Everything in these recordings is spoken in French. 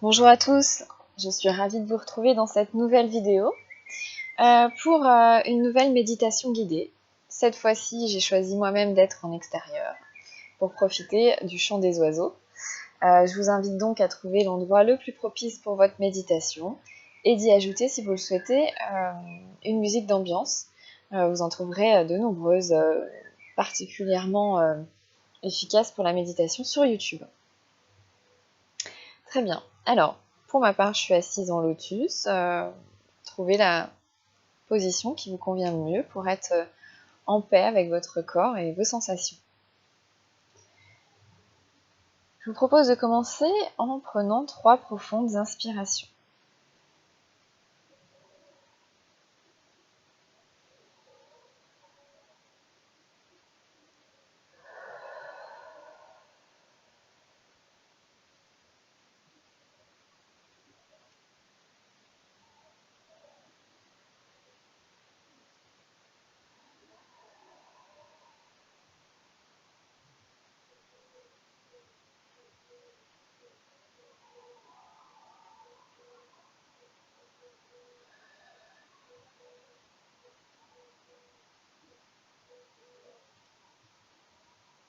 Bonjour à tous, je suis ravie de vous retrouver dans cette nouvelle vidéo pour une nouvelle méditation guidée. Cette fois-ci, j'ai choisi moi-même d'être en extérieur pour profiter du chant des oiseaux. Je vous invite donc à trouver l'endroit le plus propice pour votre méditation et d'y ajouter, si vous le souhaitez, une musique d'ambiance. Vous en trouverez de nombreuses, particulièrement efficaces pour la méditation sur YouTube. Très bien. Alors, pour ma part, je suis assise en lotus. Trouvez la position qui vous convient le mieux pour être en paix avec votre corps et vos sensations. Je vous propose de commencer en prenant 3 profondes inspirations.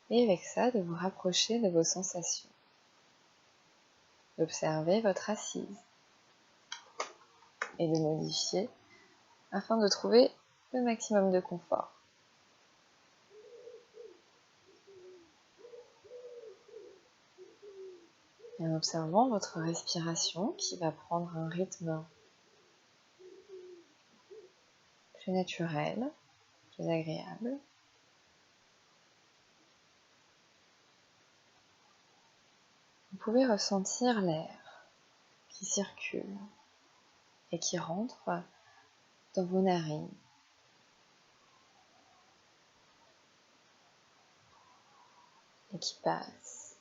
Et avec ça, de vous rapprocher de vos sensations. D'observer votre assise et de modifier afin de trouver le maximum de confort. Et en observant votre respiration qui va prendre un rythme plus naturel, plus agréable. Vous pouvez ressentir l'air qui circule et qui rentre dans vos narines. Et qui passe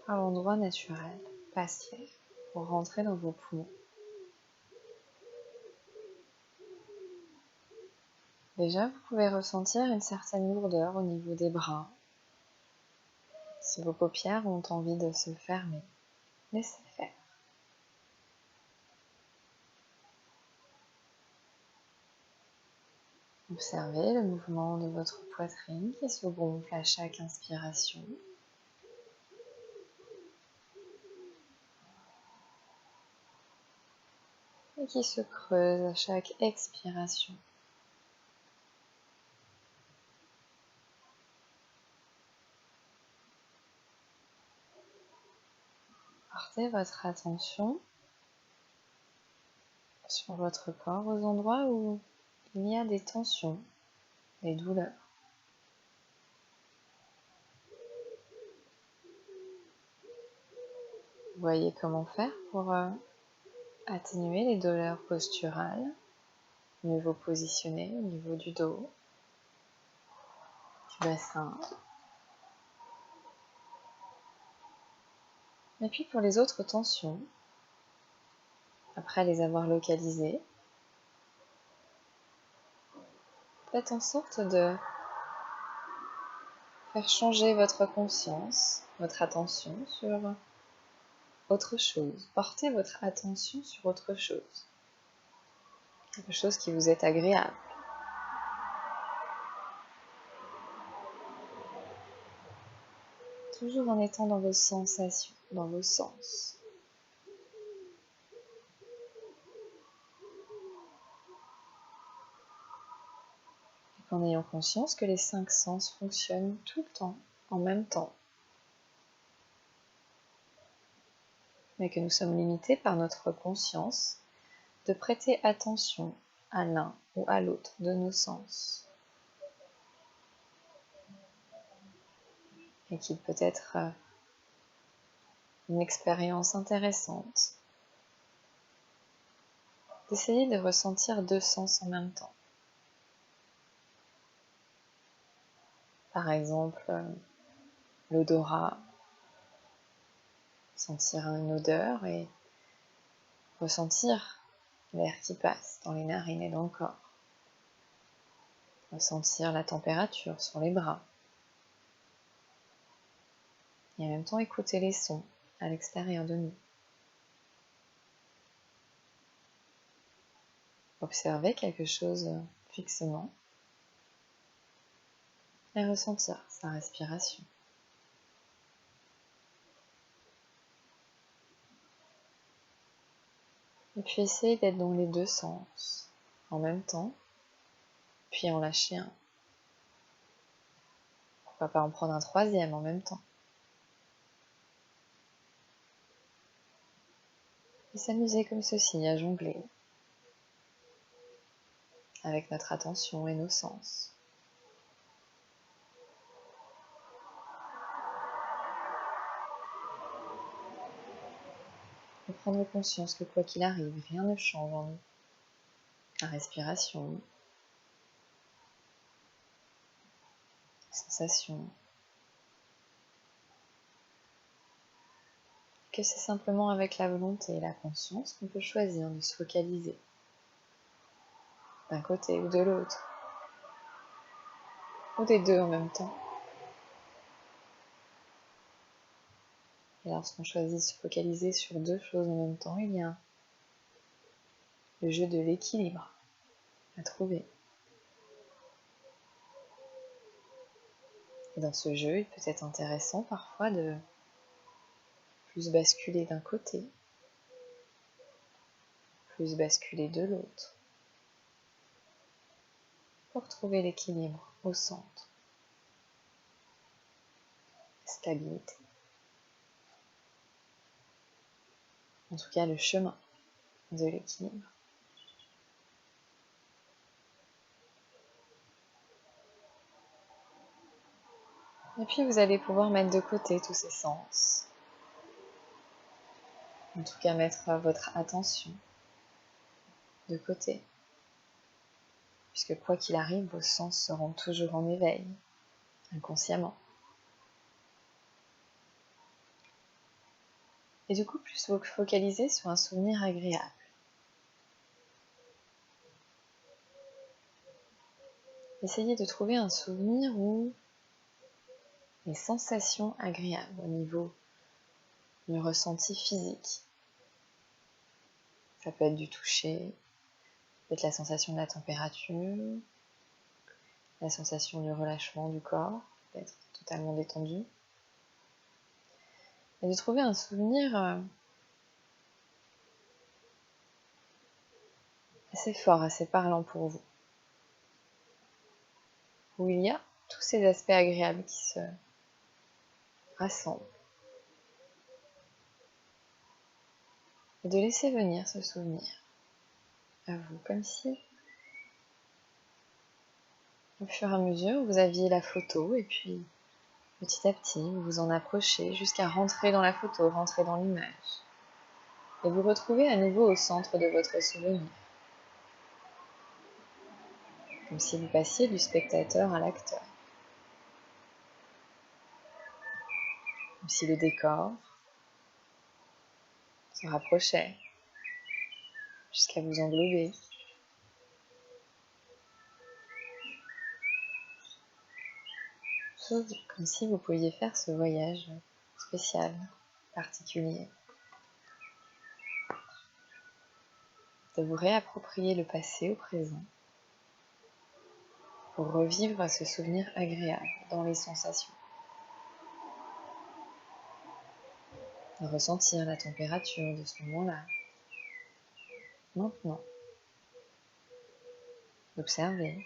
par l'endroit naturel, passer pour rentrer dans vos poumons. Déjà, vous pouvez ressentir une certaine lourdeur au niveau des bras. Si vos paupières ont envie de se fermer, laissez faire. Observez le mouvement de votre poitrine qui se gonfle à chaque inspiration. Et qui se creuse à chaque expiration. Portez votre attention sur votre corps aux endroits où il y a des tensions, des douleurs. Voyez comment faire pour atténuer les douleurs posturales, mieux vous positionner au niveau du dos, du bassin. Et puis pour les autres tensions, après les avoir localisées, faites en sorte de faire changer votre conscience, votre attention sur autre chose. Portez votre attention sur autre chose. Quelque chose qui vous est agréable. Toujours en étant dans vos sensations, dans vos sens. Et en ayant conscience que les 5 sens fonctionnent tout le temps, en même temps. Mais que nous sommes limités par notre conscience de prêter attention à l'un ou à l'autre de nos sens. Et qu'il peut être une expérience intéressante d'essayer de ressentir 2 sens en même temps. Par exemple, l'odorat, sentir une odeur et ressentir l'air qui passe dans les narines et dans le corps. Ressentir la température sur les bras. Et en même temps écouter les sons à l'extérieur de nous. Observez quelque chose fixement et ressentir sa respiration. Et puis essayez d'être dans les deux sens en même temps, puis en lâcher un. Pourquoi pas en prendre un troisième en même temps. Et s'amuser comme ceci à jongler avec notre attention et nos sens. Et prendre conscience que quoi qu'il arrive, rien ne change en nous. La respiration, les sensations, que c'est simplement avec la volonté et la conscience qu'on peut choisir de se focaliser d'un côté ou de l'autre, ou des deux en même temps. Et lorsqu'on choisit de se focaliser sur deux choses en même temps, il y a le jeu de l'équilibre à trouver. Et dans ce jeu, il peut être intéressant parfois de plus basculer d'un côté, plus basculer de l'autre, pour trouver l'équilibre au centre. Stabilité. En tout cas, le chemin de l'équilibre. Et puis vous allez pouvoir mettre de côté tous ces sens. En tout cas, mettre votre attention de côté. Puisque quoi qu'il arrive, vos sens seront toujours en éveil, inconsciemment. Et du coup, plus vous focalisez sur un souvenir agréable. Essayez de trouver un souvenir où les sensations agréables au niveau du ressenti physique. Ça peut être du toucher, peut être la sensation de la température, la sensation du relâchement du corps, d'être totalement détendu. Et de trouver un souvenir assez fort, assez parlant pour vous. Où il y a tous ces aspects agréables qui se rassemblent. Et de laisser venir ce souvenir à vous, comme si, au fur et à mesure, vous aviez la photo, et puis, petit à petit, vous vous en approchez jusqu'à rentrer dans la photo, rentrer dans l'image. Et vous retrouvez à nouveau au centre de votre souvenir. Comme si vous passiez du spectateur à l'acteur. Comme si le décor se rapprochait jusqu'à vous englober. Comme si vous pouviez faire ce voyage spécial, particulier. De vous réapproprier le passé au présent pour revivre ce souvenir agréable dans les sensations. De ressentir la température de ce moment-là. Maintenant, d'observer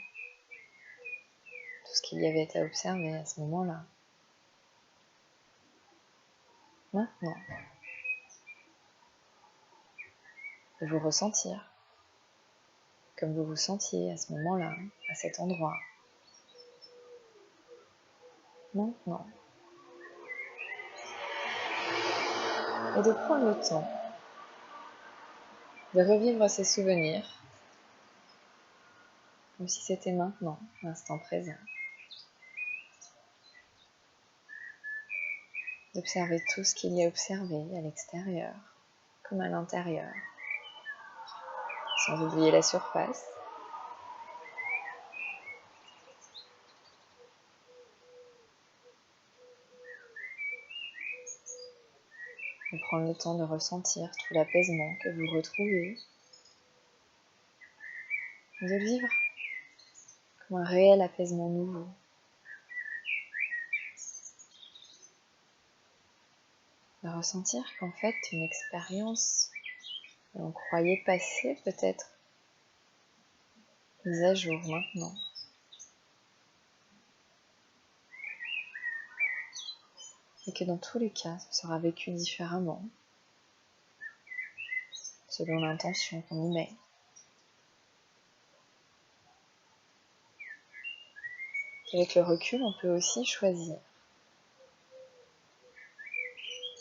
tout ce qu'il y avait à observer à ce moment-là. Maintenant, de vous ressentir comme vous vous sentiez à ce moment-là, à cet endroit. Maintenant. Et de prendre le temps de revivre ces souvenirs comme si c'était maintenant, l'instant présent. D'observer tout ce qu'il y a à observer à l'extérieur comme à l'intérieur, sans oublier la surface. Et prendre le temps de ressentir tout l'apaisement que vous retrouvez. De le vivre comme un réel apaisement nouveau. De ressentir qu'en fait, une expérience que l'on croyait passée peut-être mise à jour maintenant. Et que dans tous les cas, ce sera vécu différemment, selon l'intention qu'on y met. Avec le recul, on peut aussi choisir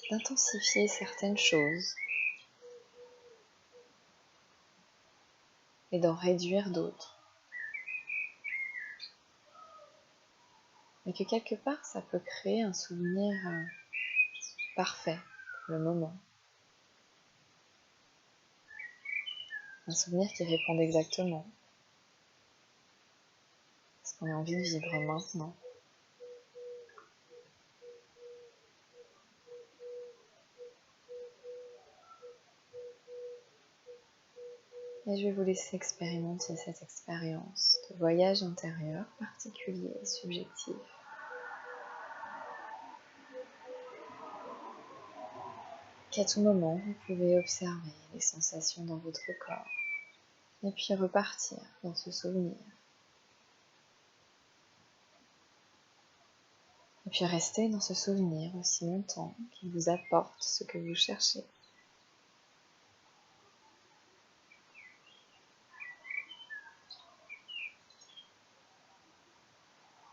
d'intensifier certaines choses et d'en réduire d'autres. Mais que quelque part, ça peut créer un souvenir parfait pour le moment. Un souvenir qui répond exactement à ce qu'on a envie de vivre maintenant. Et je vais vous laisser expérimenter cette expérience de voyage intérieur particulier et subjectif. Qu'à tout moment, vous pouvez observer les sensations dans votre corps et puis repartir dans ce souvenir. Et puis rester dans ce souvenir aussi longtemps qu'il vous apporte ce que vous cherchez.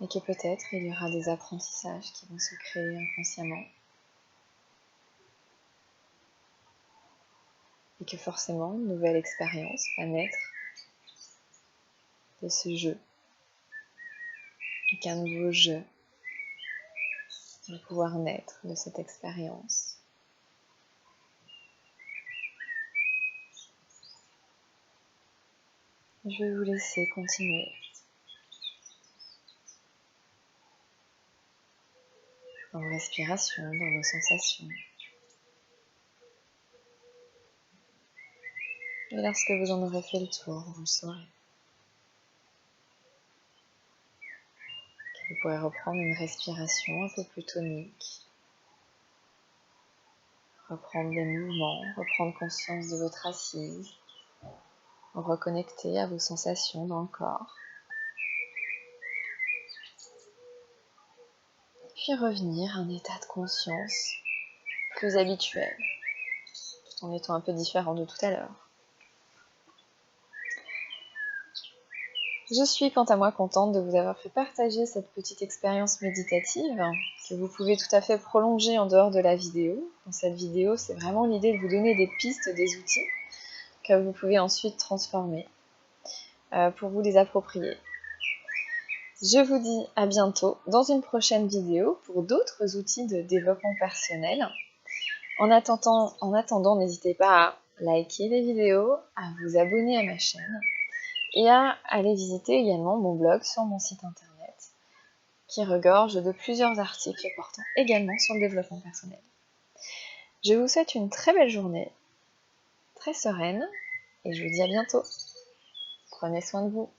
Et que peut-être il y aura des apprentissages qui vont se créer inconsciemment. Et que forcément, une nouvelle expérience va naître de ce jeu. Et qu'un nouveau jeu va pouvoir naître de cette expérience. Je vais vous laisser continuer. Dans vos respirations, dans vos sensations. Et lorsque vous en aurez fait le tour, vous le saurez. Vous pourrez reprendre une respiration un peu plus tonique. Reprendre des mouvements, reprendre conscience de votre assise. Reconnecter à vos sensations dans le corps. Puis revenir à un état de conscience plus habituel, tout en étant un peu différent de tout à l'heure. Je suis quant à moi contente de vous avoir fait partager cette petite expérience méditative que vous pouvez tout à fait prolonger en dehors de la vidéo. Dans cette vidéo, c'est vraiment l'idée de vous donner des pistes, des outils que vous pouvez ensuite transformer pour vous les approprier. Je vous dis à bientôt dans une prochaine vidéo pour d'autres outils de développement personnel. En attendant, n'hésitez pas à liker les vidéos, à vous abonner à ma chaîne et à aller visiter également mon blog sur mon site internet qui regorge de plusieurs articles portant également sur le développement personnel. Je vous souhaite une très belle journée, très sereine, et je vous dis à bientôt. Prenez soin de vous.